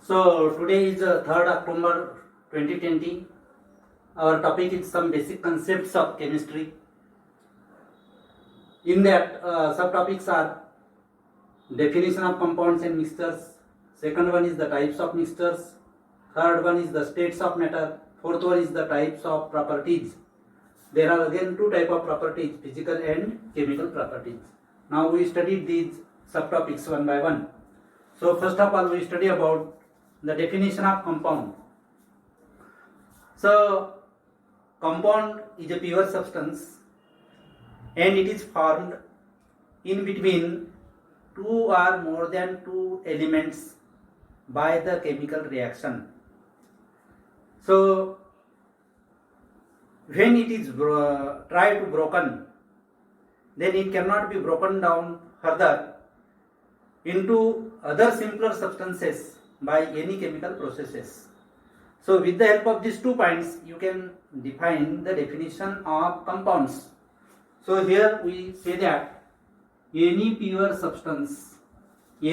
So today is 3rd October 2020. Our topic is some basic concepts of chemistry. In that, subtopics are definition of compounds and mixtures. Second one is the types of mixtures. Third one is the states of matter. Fourth one is the types of properties. There are again two types of properties, physical and chemical properties. Now we studied these subtopics one by one. So first of all, we study about the definition of compound. So compound is a pure substance and it is formed in between two or more than two elements by the chemical reaction. So when it is tried to broken, then it cannot be broken down further into other simpler substances by any chemical processes. So with the help of these 2 points, you can define the definition of compounds. So here we say that any pure substance, or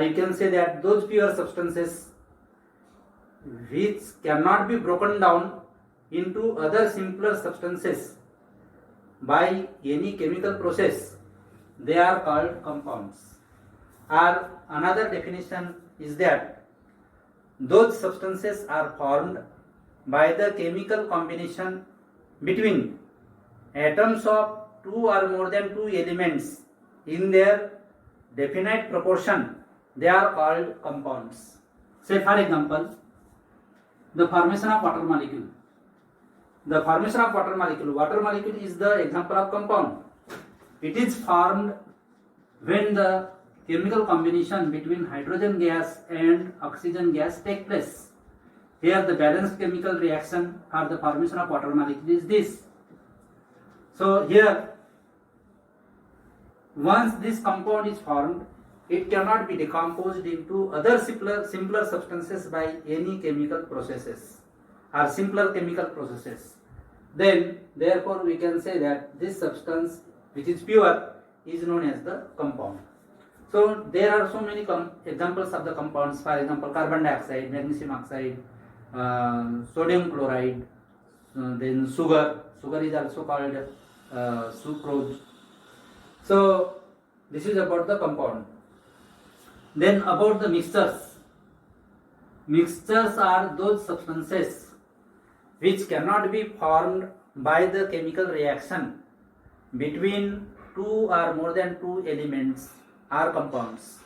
you can say that those pure substances which cannot be broken down into other simpler substances by any chemical process, they are called compounds. Or another definition is that those substances are formed by the chemical combination between atoms of two or more than two elements in their definite proportion. They are called compounds. Say for example, the formation of water molecule. Water molecule is the example of compound. It is formed when the chemical combination between hydrogen gas and oxygen gas take place. Here the balanced chemical reaction for the formation of water molecule is this. So here, once this compound is formed, it cannot be decomposed into other simpler substances by any chemical processes or simpler chemical processes. Then therefore we can say that this substance which is pure is known as the compound. So there are so many examples of the compounds. For example, carbon dioxide, magnesium oxide, sodium chloride, then sugar is also called sucrose. So this is about the compound. Then about the mixtures. Mixtures are those substances which cannot be formed by the chemical reaction between two or more than two elements are compounds.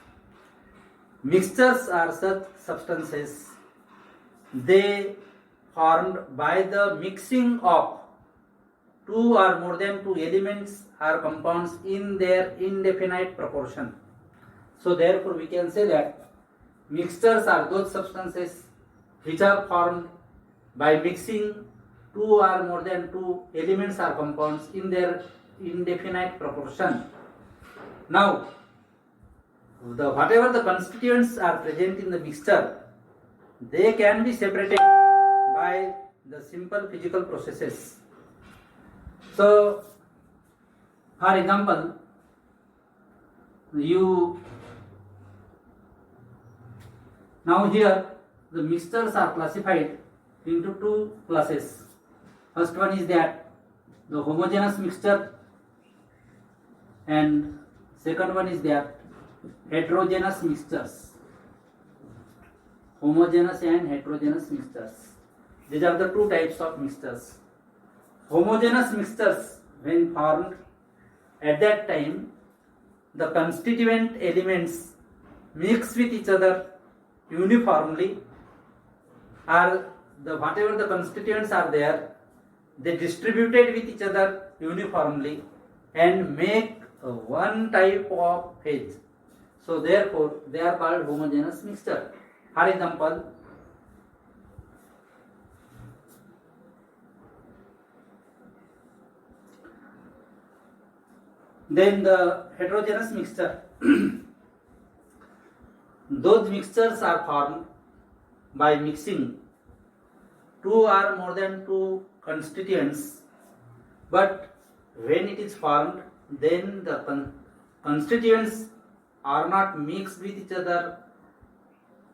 Mixtures are such substances, they formed by the mixing of two or more than two elements or compounds in their indefinite proportion. So therefore we can say that mixtures are those substances which are formed by mixing two or more than two elements or compounds in their indefinite proportion. Now, whatever the constituents are present in the mixture, they can be separated by the simple physical processes. So, for example, now here the mixtures are classified into two classes. First one is that the homogeneous mixture, and second one is that heterogeneous mixtures. Homogeneous and heterogeneous mixtures. These are the two types of mixtures. Homogeneous mixtures, when formed, at that time the constituent elements mix with each other uniformly, or whatever the constituents are there, they distributed with each other uniformly and make one type of phase. So therefore they are called homogeneous mixture. For example, then the heterogeneous mixture. Those mixtures are formed by mixing two or more than two constituents, but when it is formed, then the constituents are not mixed with each other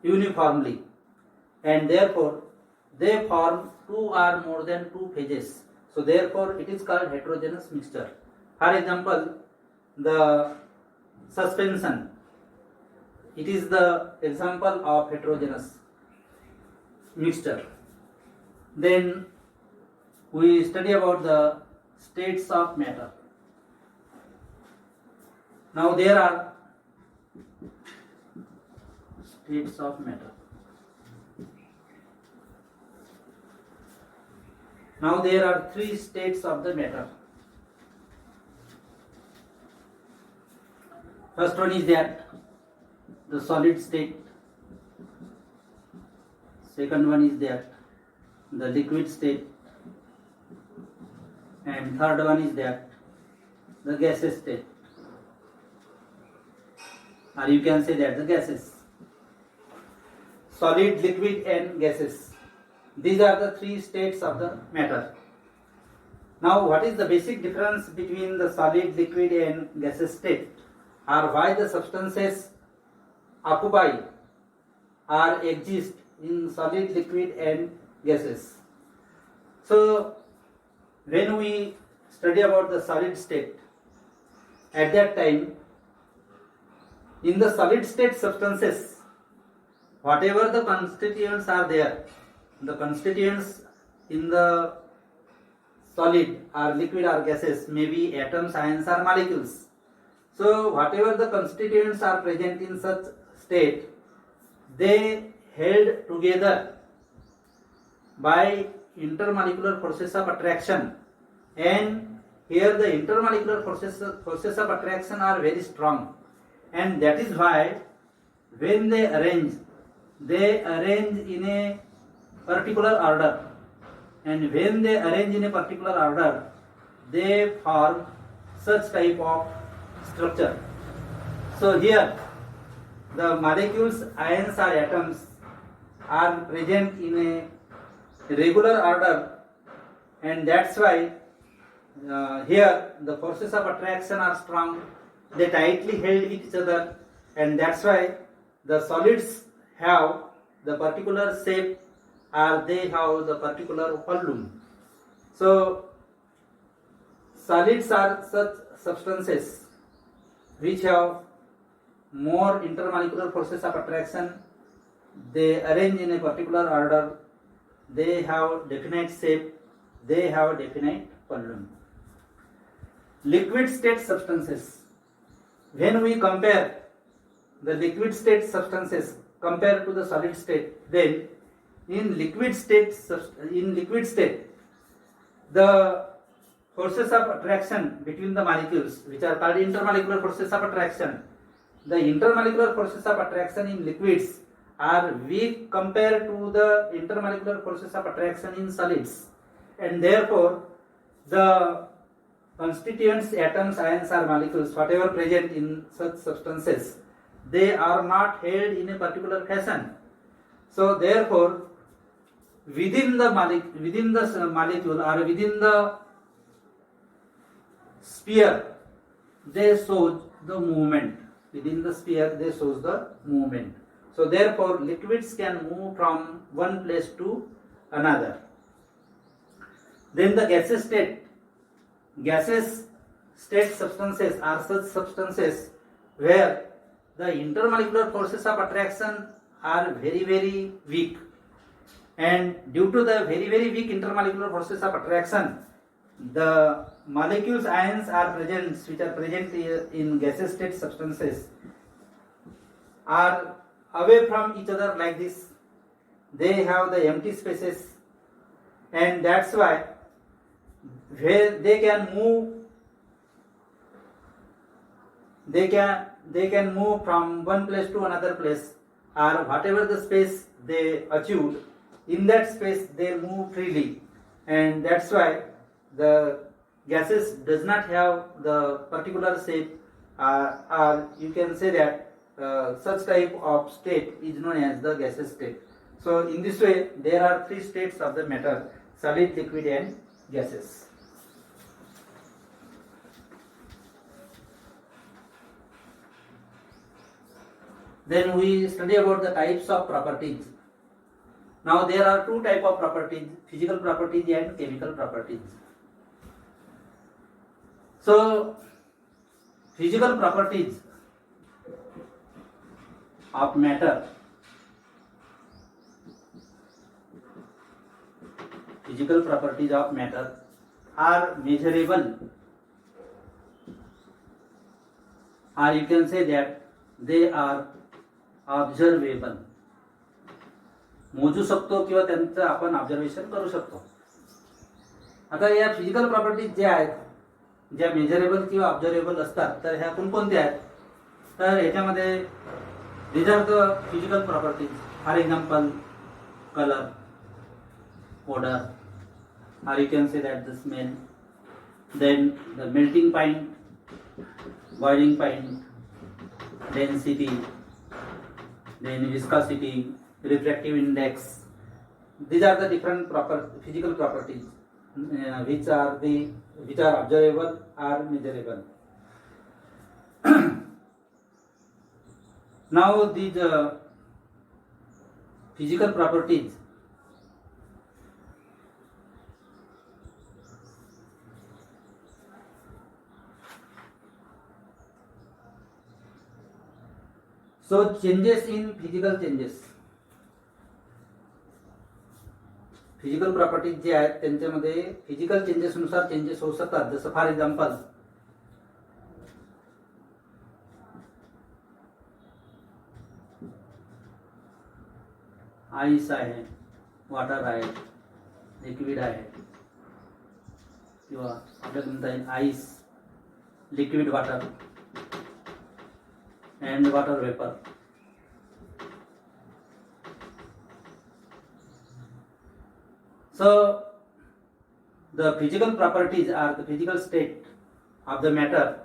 uniformly, and therefore they form two or more than two phases. So therefore it is called heterogeneous mixture. For example, the suspension, it is the example of heterogeneous mixture. Then we study about the states of matter. Now there are states of matter. Now there are three states of the matter. First one is that the solid state. Second one is that the liquid state. And third one is that the gaseous state. Or you can say that the gases. Solid, liquid and gases. These are the three states of the matter. Now what is the basic difference between the solid, liquid and gaseous state? Or why the substances occupy or exist in solid, liquid and gases? So when we study about the solid state, at that time, in the solid state substances, whatever the constituents are there, the constituents in the solid or liquid or gases may be atoms, ions or molecules. So whatever the constituents are present in such state, they held together by intermolecular forces of attraction, and here the intermolecular forces of attraction are very strong, and that is why when they arrange in a particular order, and when they arrange in a particular order, they form such type of structure. So here the molecules, ions or atoms are present in a regular order, and that's why here the forces of attraction are strong, they tightly held with each other, and that's why the solids have the particular shape or they have the particular volume. So solids are such substances which have more intermolecular forces of attraction, they arrange in a particular order, they have definite shape, they have definite volume. Liquid state substances, when we compare the liquid state substances compared to the solid state, then in liquid state the forces of attraction between the molecules, which are called intermolecular forces of attraction, the intermolecular forces of attraction in liquids are weak compared to the intermolecular forces of attraction in solids, and therefore the constituents, atoms, ions or molecules, whatever present in such substances, they are not held in a particular fashion. So therefore within the molecule or within the sphere, they show the movement. Within the sphere, they show the movement. So therefore liquids can move from one place to another. Then the gaseous state substances are such substances where the intermolecular forces of attraction are very, very weak, and due to the very, very weak intermolecular forces of attraction, the molecules, ions are present, which are present in gaseous state substances, are away from each other like this. They have the empty spaces, and that's why where they can move from one place to another place, or whatever the space they achieved, in that space they move freely, and that's why the gases does not have the particular shape, or you can say that such type of state is known as the gaseous state. So in this way there are three states of the matter: solid, liquid and gases. Then we study about the types of properties. Now there are two type of properties, physical properties and chemical properties. So physical properties of matter, physical properties of matter are measurable, or you can say that they are observable. मोजू शकतो किंवा त्यांचं आपण observation करू शकतो. आता या physical properties ज्या आहेत, ज्या मेजरेबल किंवा ऑब्झर्वेबल असतात, तर ह्या कोणकोणत्या आहेत? तर ह्याच्यामध्ये these are the physical properties. For example, color, odor, or you can say that the smell. Then the melting point, boiling point, density, then viscosity, refractive index. These are the different physical properties which are observable or measurable. Now these physical properties so changes in physical changes. Physical properties जे आहेत त्यांच्यामध्ये physical changes नुसार changes होऊ शकतात. जसं for example ice आहे, water आहे, liquid आहे, किंवा आपल्याला म्हणता येईल ice, liquid water and water vapour. So the physical properties or the physical state of the matter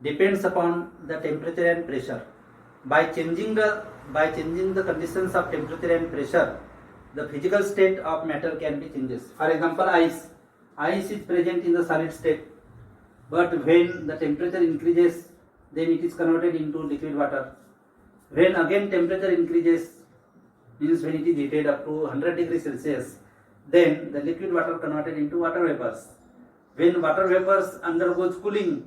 depends upon the temperature and pressure. By changing the conditions of temperature and pressure, the physical state of matter can be changes. For example, ice is present in the solid state, but when the temperature increases, then it is converted into liquid water. When again temperature increases, means when it is heated up to 100 degrees Celsius, then the liquid water converted into water vapors. When water vapors undergoes cooling,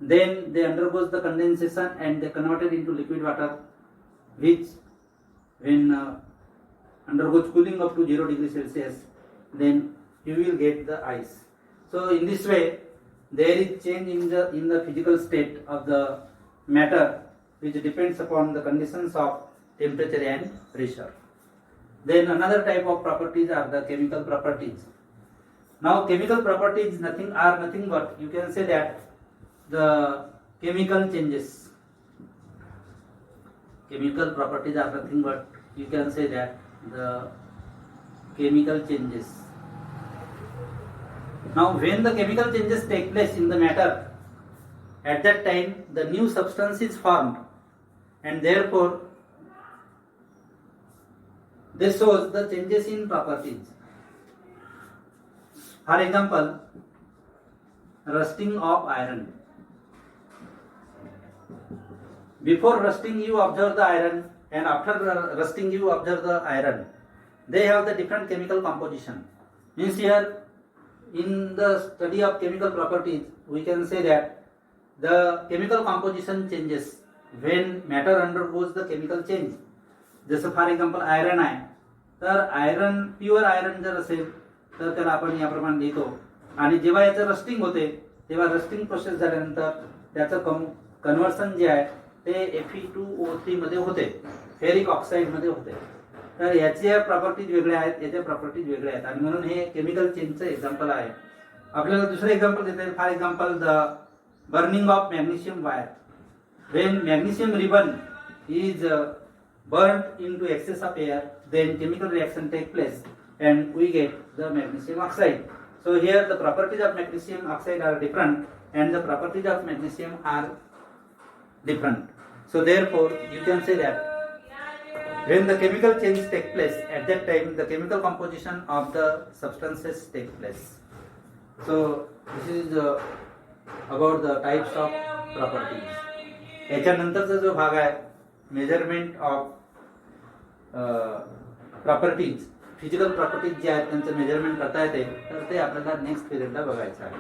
then they undergoes the condensation and they converted into liquid water, which when undergoes cooling up to 0 degrees Celsius, then you will get the ice. So in this way, there is change in the physical state of the matter, which depends upon the conditions of temperature and pressure. Then another type of properties are the chemical properties. Now chemical properties are nothing but, you can say that the chemical changes. Chemical properties are nothing but, you can say that the chemical changes. Now when the chemical changes take place in the matter, at that time the new substance is formed, and therefore this shows the changes in properties. For example, rusting of iron. Before rusting you observe the iron, and after rusting you observe the iron. They have the different chemical composition. Means here in the study of chemical properties, we can say that the chemical composition changes when matter undergoes the chemical change. जसं for example iron आहे, तर iron pure iron जर असेल तर त्याला आपण याप्रमाणे लिहितो, आणि जेव्हा याचं रस्टिंग होते तेव्हा रस्टिंग प्रोसेस झाल्यानंतर त्याचं कन्व्हर्सन जे आहे ते Fe2O3 मध्ये होते, फेरिक ऑक्साईड मध्ये होते. तर याच्या प्रॉपर्टीज वेगळ्या आहेत, याच्या प्रॉपर्टीज वेगळ्या आहेत, आणि म्हणून हे केमिकल चेंजचं एक्झाम्पल आहे. आपल्याला दुसरं एक्झाम्पल देता येईल. For example the burning of magnesium wire. When magnesium ribbon is burnt into excess of air, then chemical reaction take place and we get the magnesium oxide. So here the properties of magnesium oxide are different and the properties of magnesium are different. So therefore you can say that when the chemical change take place, at that time the chemical composition of the substances take place. So this is about the types of properties. याच्यानंतरचा जो भाग आहे measurement of properties, physical properties जे आहेत त्यांचं measurement करता येते, तर ते आपल्याला नेक्स्ट पिरियडला बघायचं आहे.